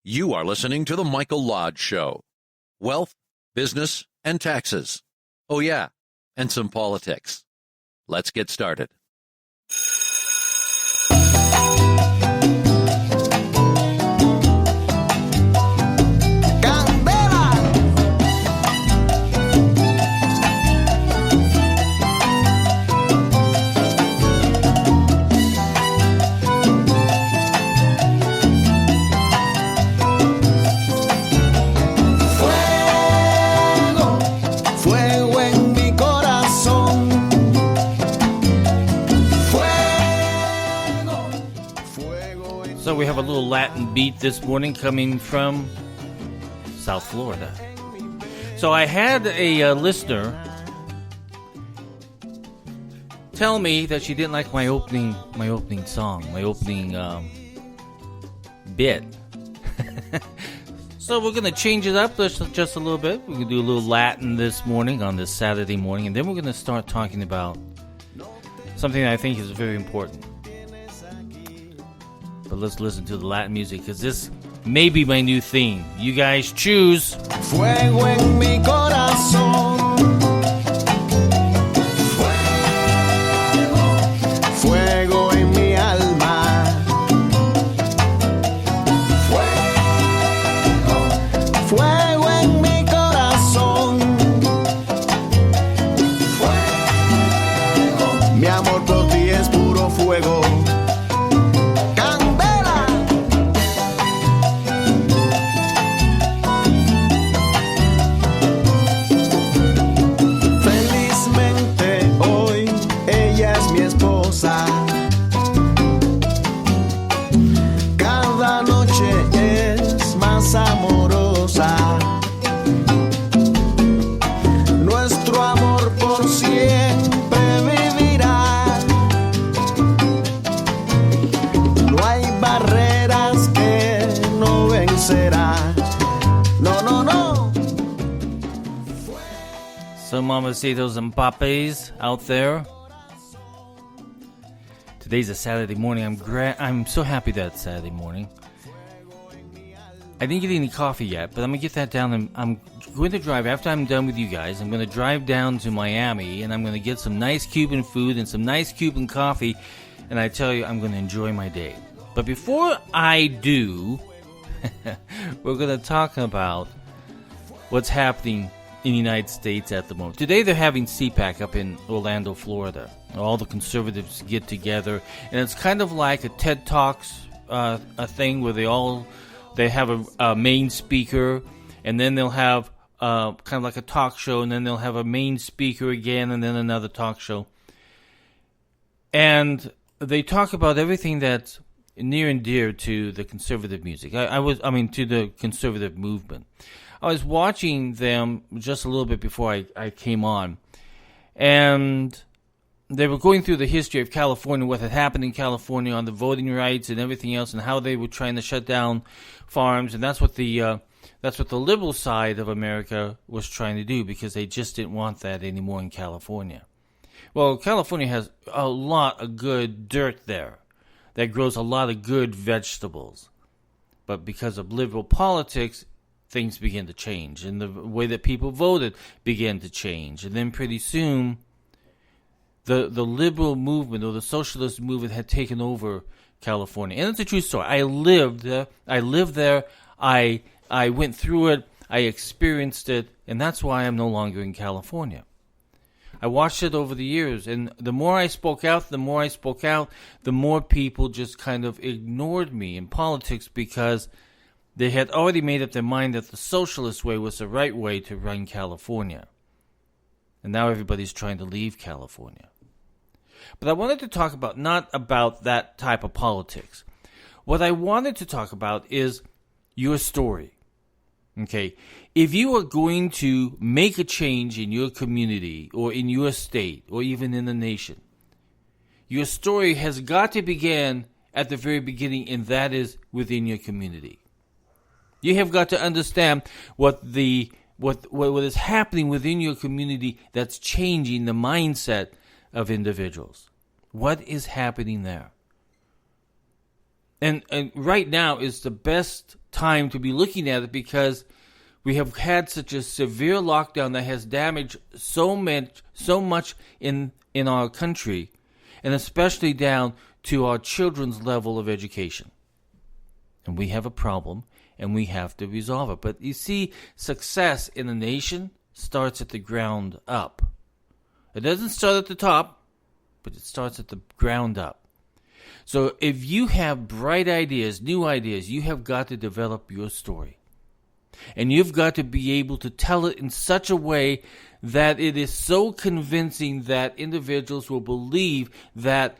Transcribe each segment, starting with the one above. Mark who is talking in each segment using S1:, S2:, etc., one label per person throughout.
S1: You are listening to The Michael Lodge Show. Wealth, business, and taxes. Oh, yeah, and some politics. Let's get started.
S2: So we have a little Latin beat this morning coming from South Florida. So I had a listener tell me that she didn't like my opening song, my opening bit. So we're going to change it up just a little bit. We're going to do a little Latin this morning on this Saturday morning, and then we're going to start talking about something that I think is very important. But let's listen to the Latin music, because this may be my new theme. You guys choose.
S3: Fuego en mi corazón. Fuego en mi alma. Fuego en mi corazón. Mi amor por ti es puro fuego. Cada noche es más amorosa. Nuestro amor por siempre vivirá. No hay barreras que no vencerá. No, no, no.
S2: So, mamacitos and papes out there. Today's a Saturday morning. I'm so happy that it's Saturday morning. I didn't get any coffee yet, but I'm going to get that down. And I'm going to drive, after I'm done with you guys, I'm going to drive down to Miami, and I'm going to get some nice Cuban food and some nice Cuban coffee, and I tell you, I'm going to enjoy my day. But before I do, we're going to talk about what's happening in the United States at the moment. Today they're having CPAC up in Orlando, Florida. All the conservatives get together, and it's kind of like a TED Talks a thing where they have a main speaker, and then they'll have kind of like a talk show, and then they'll have a main speaker again, and then another talk show. And they talk about everything that's near and dear to the conservative music. To the conservative movement. I was watching them just a little bit before I came on, and they were going through the history of California, what had happened in California on the voting rights and everything else, and how they were trying to shut down farms, and that's what the liberal side of America was trying to do, because they just didn't want that anymore in California. Well, California has a lot of good dirt there that grows a lot of good vegetables, but because of liberal politics, things began to change, and the way that people voted began to change, and then pretty soon the liberal movement or the socialist movement had taken over California. And it's a true story. I lived there. I went through it. I experienced it. And that's why I'm no longer in California. I watched it over the years. And the more I spoke out, the more people just kind of ignored me in politics, because they had already made up their mind that the socialist way was the right way to run California. And now everybody's trying to leave California. But I wanted to talk about not about that type of politics. What I wanted to talk about is your story. Okay? If you are going to make a change in your community or in your state or even in the nation, your story has got to begin at the very beginning, and that is within your community. You have got to understand what is happening within your community that's changing the mindset of individuals. What is happening there? And right now is the best time to be looking at it because we have had such a severe lockdown that has damaged so much in our country, and especially down to our children's level of education. And we have a problem, and we have to resolve it. But you see, success in a nation starts at the ground up. It doesn't start at the top, but it starts at the ground up. So if you have bright ideas, new ideas, you have got to develop your story. And you've got to be able to tell it in such a way that it is so convincing that individuals will believe that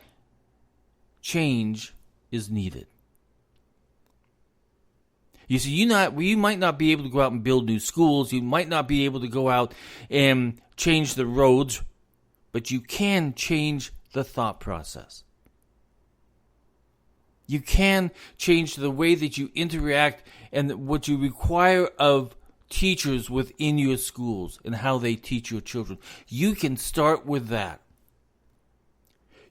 S2: change is needed. You see, you might not be able to go out and build new schools. You might not be able to go out and change the roads, but you can change the thought process. You can change the way that you interact and what you require of teachers within your schools and how they teach your children. You can start with that.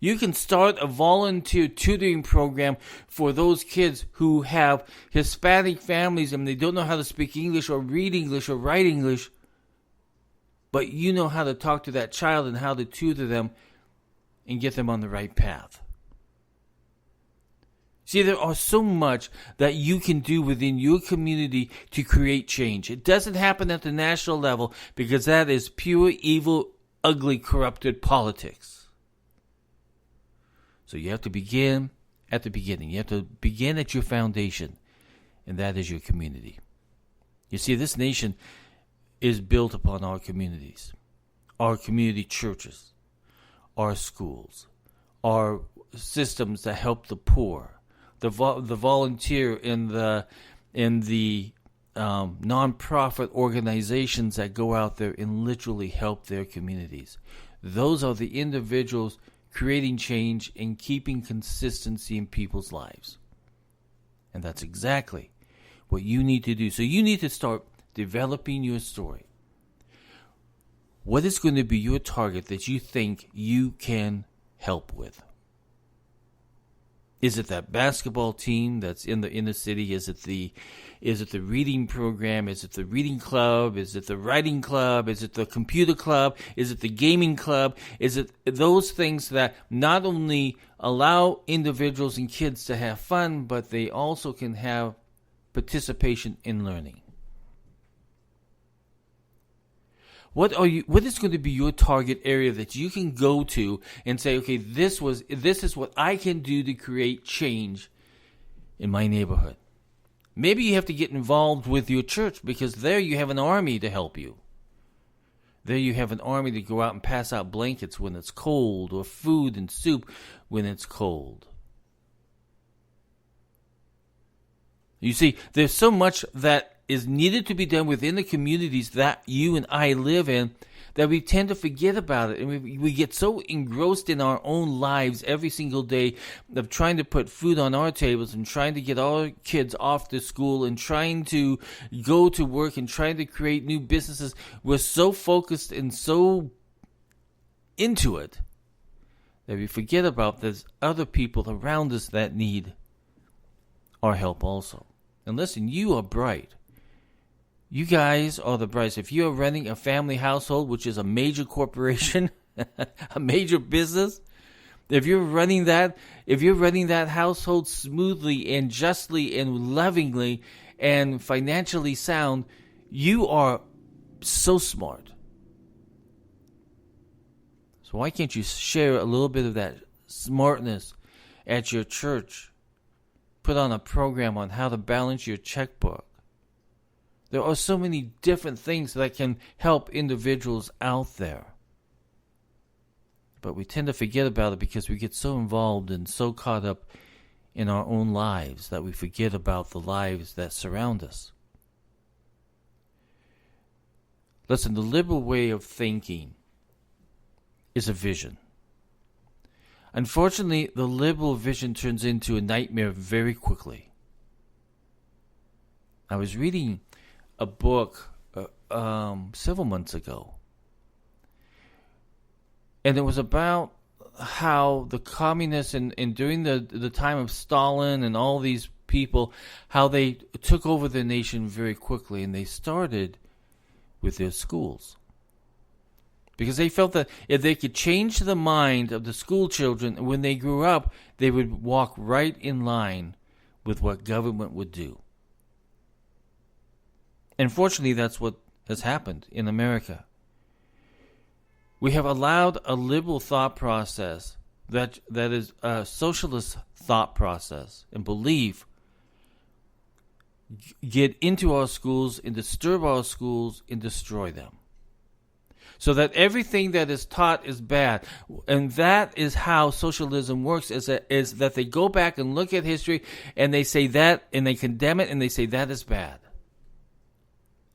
S2: You can start a volunteer tutoring program for those kids who have Hispanic families and they don't know how to speak English or read English or write English, but you know how to talk to that child and how to tutor them and get them on the right path. See, there are so much that you can do within your community to create change. It doesn't happen at the national level because that is pure, evil, ugly, corrupted politics. So you have to begin at the beginning. You have to begin at your foundation, and that is your community. You see, this nation is built upon our communities, our community churches, our schools, our systems that help the poor, the volunteer in the nonprofit organizations that go out there and literally help their communities. Those are the individuals creating change and keeping consistency in people's lives. And that's exactly what you need to do. So you need to start developing your story. What is going to be your target that you think you can help with? Is it that basketball team that's in the inner city? Is it the reading program? Is it the reading club? Is it the writing club? Is it the computer club? Is it the gaming club? Is it those things that not only allow individuals and kids to have fun, but they also can have participation in learning? What is going to be your target area that you can go to and say, okay, this is what I can do to create change in my neighborhood? Maybe you have to get involved with your church because there you have an army to help you. There you have an army to go out and pass out blankets when it's cold or food and soup when it's cold. You see, there's so much that is needed to be done within the communities that you and I live in that we tend to forget about it. And we get so engrossed in our own lives every single day of trying to put food on our tables and trying to get our kids off to school and trying to go to work and trying to create new businesses. We're so focused and so into it that we forget about there's other people around us that need our help also. And listen, you are bright. You guys are the brightest. If you're running a family household, which is a major corporation, a major business, if you're running that household smoothly and justly and lovingly and financially sound, you are so smart. So why can't you share a little bit of that smartness at your church? Put on a program on how to balance your checkbook. There are so many different things that can help individuals out there. But we tend to forget about it because we get so involved and so caught up in our own lives that we forget about the lives that surround us. Listen, the liberal way of thinking is a vision. Unfortunately, the liberal vision turns into a nightmare very quickly. I was reading a book several months ago, and it was about how the communists and during the time of Stalin and all these people, how they took over the nation very quickly, and they started with their schools. Because they felt that if they could change the mind of the school children, when they grew up, they would walk right in line with what government would do. And fortunately, that's what has happened in America. We have allowed a liberal thought process that is a socialist thought process and belief get into our schools and disturb our schools and destroy them. So that everything that is taught is bad. And that is how socialism works, is that they go back and look at history and they say that, and they condemn it, and they say that is bad.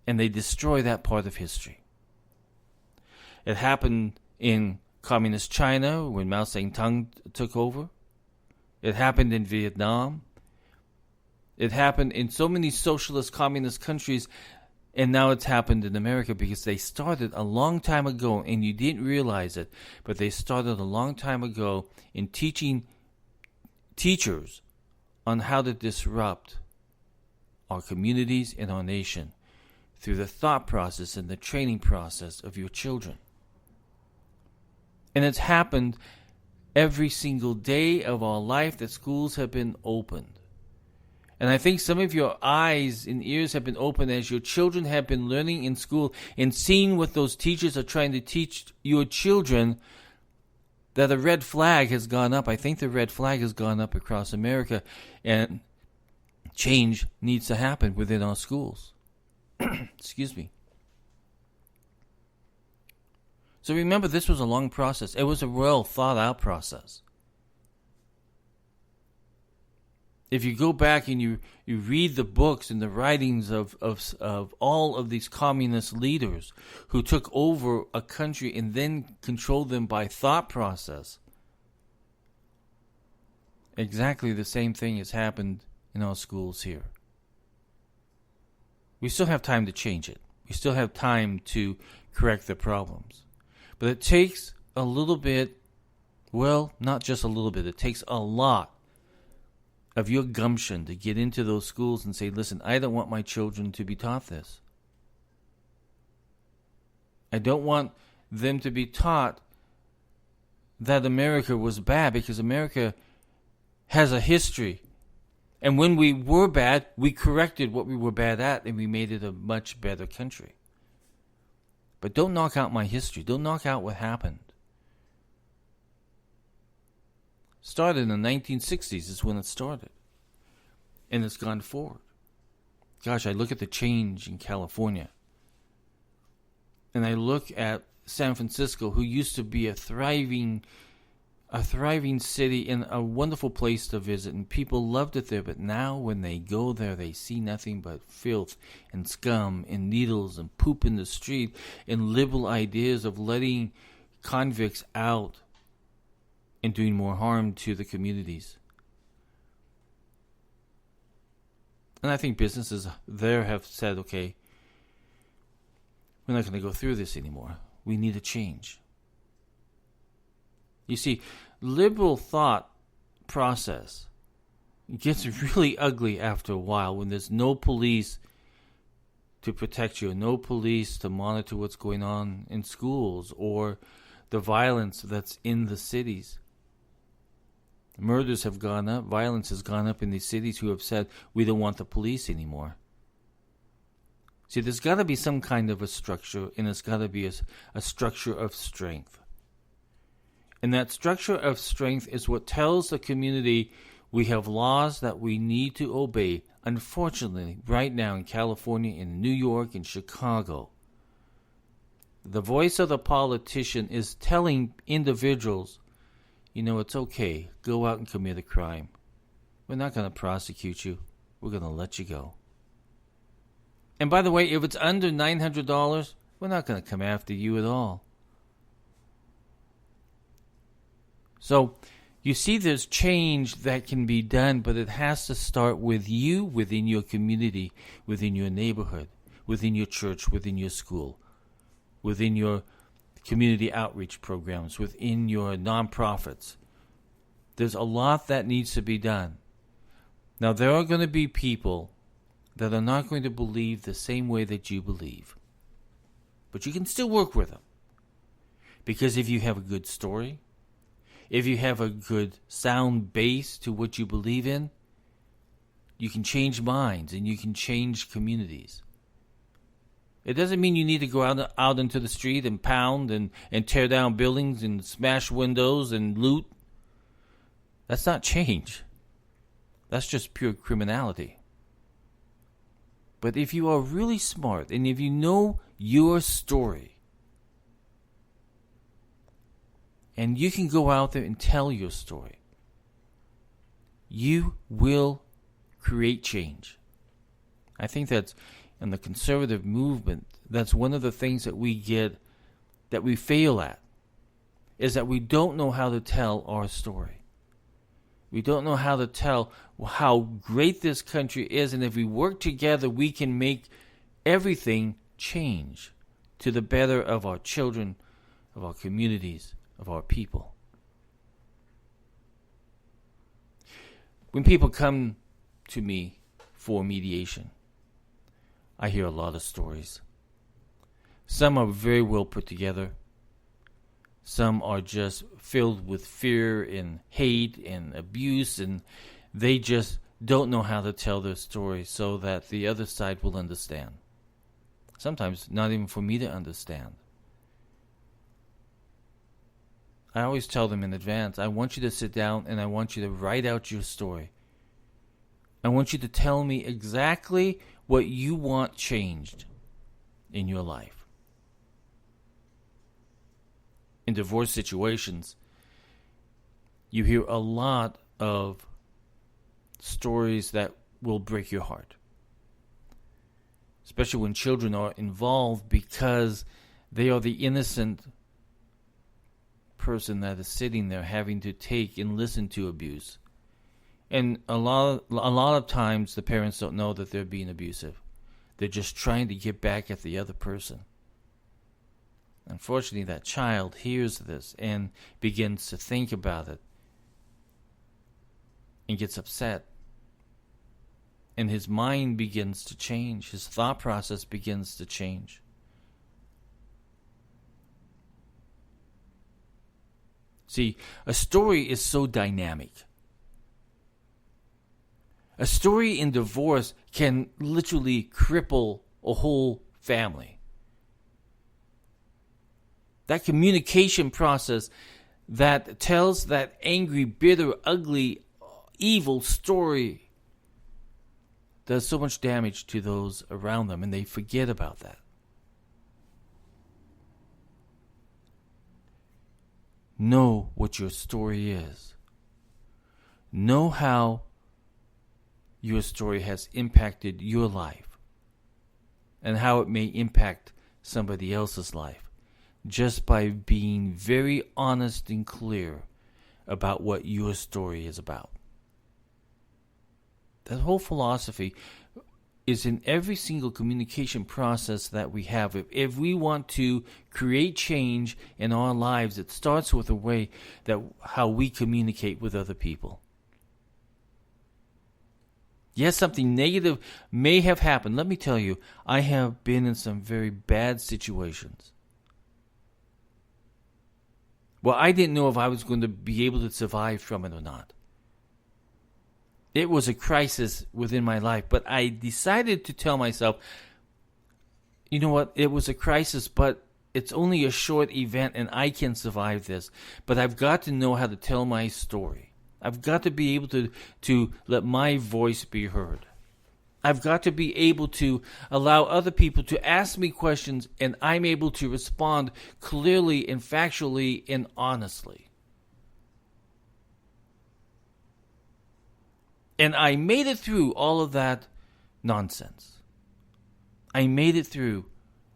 S2: And they destroy that part of history. It happened in communist China when Mao Zedong took over. It happened in Vietnam. It happened in so many socialist communist countries. And now it's happened in America because they started a long time ago, and you didn't realize it, but they started a long time ago in teaching teachers on how to disrupt our communities and our nation through the thought process and the training process of your children. And it's happened every single day of our life that schools have been opened. And I think some of your eyes and ears have been opened as your children have been learning in school and seeing what those teachers are trying to teach your children, that a red flag has gone up. I think the red flag has gone up across America, and change needs to happen within our schools. Excuse me. So remember, this was a long process. It was a well thought out process. If you go back and you read the books and the writings of all of these communist leaders who took over a country and then controlled them by thought process, exactly the same thing has happened in our schools here. We still have time to change it. We still have time to correct the problems. But it takes a little bit, well, not just a little bit, it takes a lot of your gumption to get into those schools and say, listen, I don't want my children to be taught this. I don't want them to be taught that America was bad, because America has a history. And when we were bad, we corrected what we were bad at, and we made it a much better country. But don't knock out my history. Don't knock out what happened. Started in the 1960s is when it started. And it's gone forward. Gosh, I look at the change in California. And I look at San Francisco, who used to be a thriving city and a wonderful place to visit. And people loved it there. But now when they go there, they see nothing but filth and scum and needles and poop in the street and liberal ideas of letting convicts out and doing more harm to the communities. And I think businesses there have said, okay, we're not going to go through this anymore. We need a change. You see, liberal thought process gets really ugly after a while when there's no police to protect you, no police to monitor what's going on in schools or the violence that's in the cities. Murders have gone up. Violence has gone up in these cities who have said, we don't want the police anymore. See, there's got to be some kind of a structure, and it's got to be a structure of strength. And that structure of strength is what tells the community we have laws that we need to obey. Unfortunately, right now in California, in New York, in Chicago, the voice of the politician is telling individuals, you know, it's okay. Go out and commit a crime. We're not going to prosecute you. We're going to let you go. And by the way, if it's under $900, we're not going to come after you at all. So, you see there's change that can be done, but it has to start with you, within your community, within your neighborhood, within your church, within your school, within your community outreach programs, within your nonprofits. There's a lot that needs to be done. Now, there are going to be people that are not going to believe the same way that you believe. But you can still work with them. Because if you have a good story, if you have a good sound base to what you believe in, you can change minds and you can change communities. It doesn't mean you need to go out into the street and pound and tear down buildings and smash windows and loot. That's not change. That's just pure criminality. But if you are really smart and if you know your story, and you can go out there and tell your story, you will create change. I think that's in the conservative movement, that's one of the things that we fail at, is that we don't know how to tell our story. We don't know how to tell how great this country is, and if we work together, we can make everything change to the better of our children, of our communities, of our people. When people come to me for mediation, I hear a lot of stories. Some are very well put together. Some are just filled with fear and hate and abuse, and they just don't know how to tell their story so that the other side will understand. Sometimes not even for me to understand. I always tell them in advance, I want you to sit down and I want you to write out your story. I want you to tell me exactly what you want changed in your life. In divorce situations, you hear a lot of stories that will break your heart. Especially when children are involved, because they are the innocent person that is sitting there having to take and listen to abuse. And a lot of times the parents don't know that they're being abusive. They're just trying to get back at the other person. Unfortunately, that child hears this and begins to think about it and gets upset. And his mind begins to change. His thought process begins to change. See, a story is so dynamic. A story in divorce can literally cripple a whole family. That communication process that tells that angry, bitter, ugly, evil story does so much damage to those around them, and they forget about that. Know what your story is. Know how your story has impacted your life and how it may impact somebody else's life, just by being very honest and clear about what your story is about. That whole philosophy is in every single communication process that we have. If we want to create change in our lives, it starts with the way that how we communicate with other people. Yes, something negative may have happened. Let me tell you, I have been in some very bad situations. Well, I didn't know if I was going to be able to survive from it or not. It was a crisis within my life, but I decided to tell myself, you know what, it was a crisis, but it's only a short event and I can survive this. But I've got to know how to tell my story. I've got to be able to let my voice be heard. I've got to be able to allow other people to ask me questions and I'm able to respond clearly and factually and honestly. And I made it through all of that nonsense. I made it through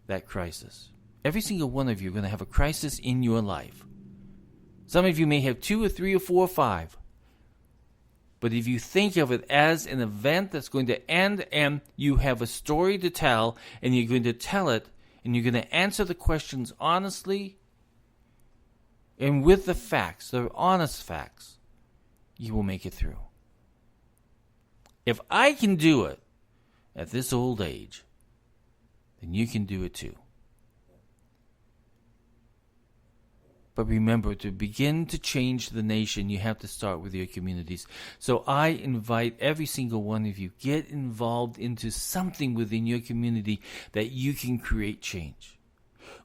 S2: that crisis. Every single one of you are going to have a crisis in your life. Some of you may have 2 or 3 or 4 or 5. But if you think of it as an event that's going to end and you have a story to tell and you're going to tell it and you're going to answer the questions honestly and with the facts, the honest facts, you will make it through. If I can do it at this old age, then you can do it too. But remember, to begin to change the nation, you have to start with your communities. So I invite every single one of you, get involved into something within your community that you can create change.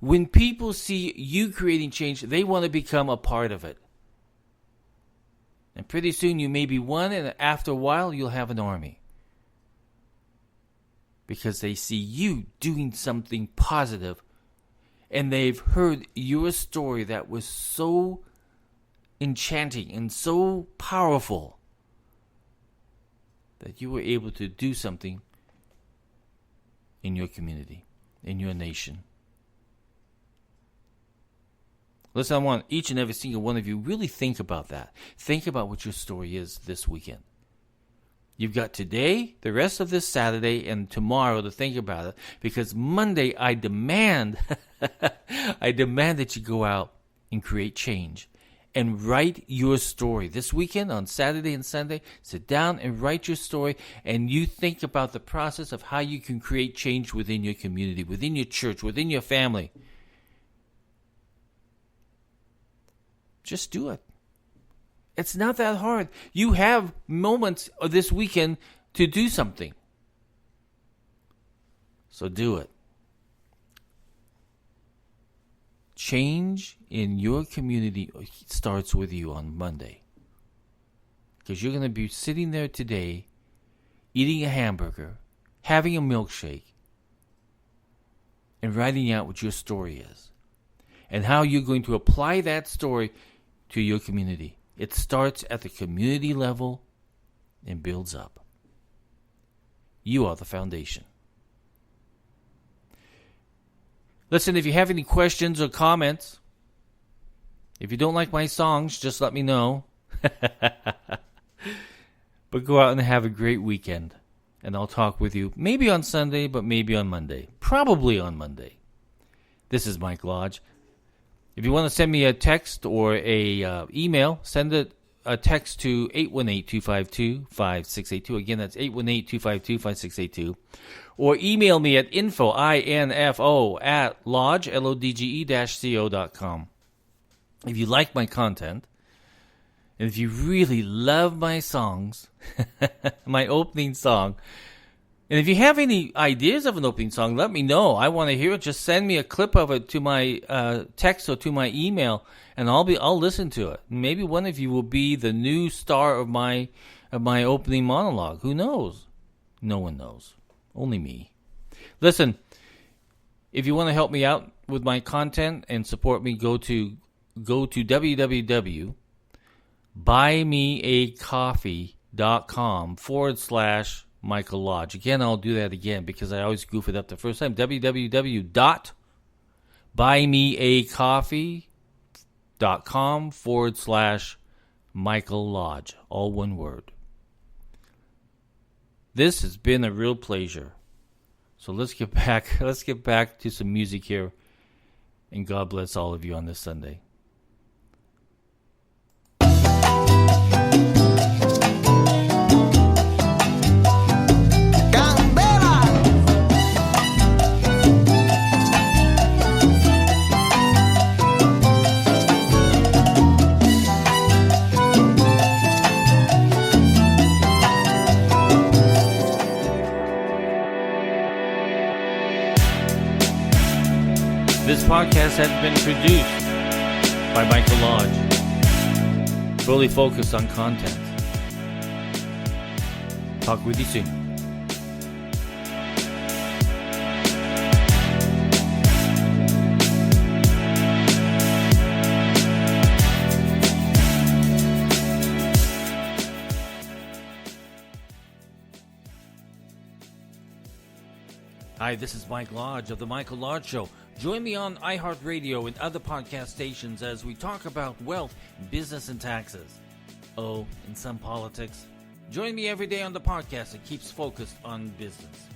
S2: When people see you creating change, they want to become a part of it. And pretty soon you may be one, and after a while you'll have an army. Because they see you doing something positive, and they've heard your story that was so enchanting and so powerful that you were able to do something in your community, in your nation. Listen, I want each and every single one of you really think about that. Think about what your story is this weekend. You've got today, the rest of this Saturday, and tomorrow to think about it. Because Monday, I demand, I demand that you go out and create change and write your story. This weekend, on Saturday and Sunday, sit down and write your story, and you think about the process of how you can create change within your community, within your church, within your family. Just do it. It's not that hard. You have moments of this weekend to do something. So do it. Change in your community starts with you on Monday. Because you're going to be sitting there today, eating a hamburger, having a milkshake, and writing out what your story is. And how you're going to apply that story to your community. It starts at the community level and builds up. You are the foundation. Listen, if you have any questions or comments, if you don't like my songs, just let me know. But go out and have a great weekend. And I'll talk with you maybe on Sunday, but maybe on Monday. Probably on Monday. This is Mike Lodge. If you want to send me a text or a email, send a text to 818-252-5682. Again, that's 818-252-5682. Or email me at info at lodge, LODGE-co.com. If you like my content, and if you really love my songs, my opening song, and if you have any ideas of an opening song, let me know. I want to hear it. Just send me a clip of it to my text or to my email, and I'll listen to it. Maybe one of you will be the new star of my opening monologue. Who knows? No one knows. Only me. Listen, if you want to help me out with my content and support me, go to www.buymeacoffee.com/Michael Lodge. Again, I'll do that again because I always goof it up the first time. www.buymeacoffee.com/Michael Lodge. All one word. This has been a real pleasure. So let's get back to some music here. And God bless all of you on this Sunday. This podcast has been produced by Michael Lodge. Fully focused on content. Talk with you soon. Hi, this is Mike Lodge of The Michael Lodge Show. Join me on iHeartRadio and other podcast stations as we talk about wealth, business, and taxes. Oh, and some politics. Join me every day on the podcast that keeps focused on business.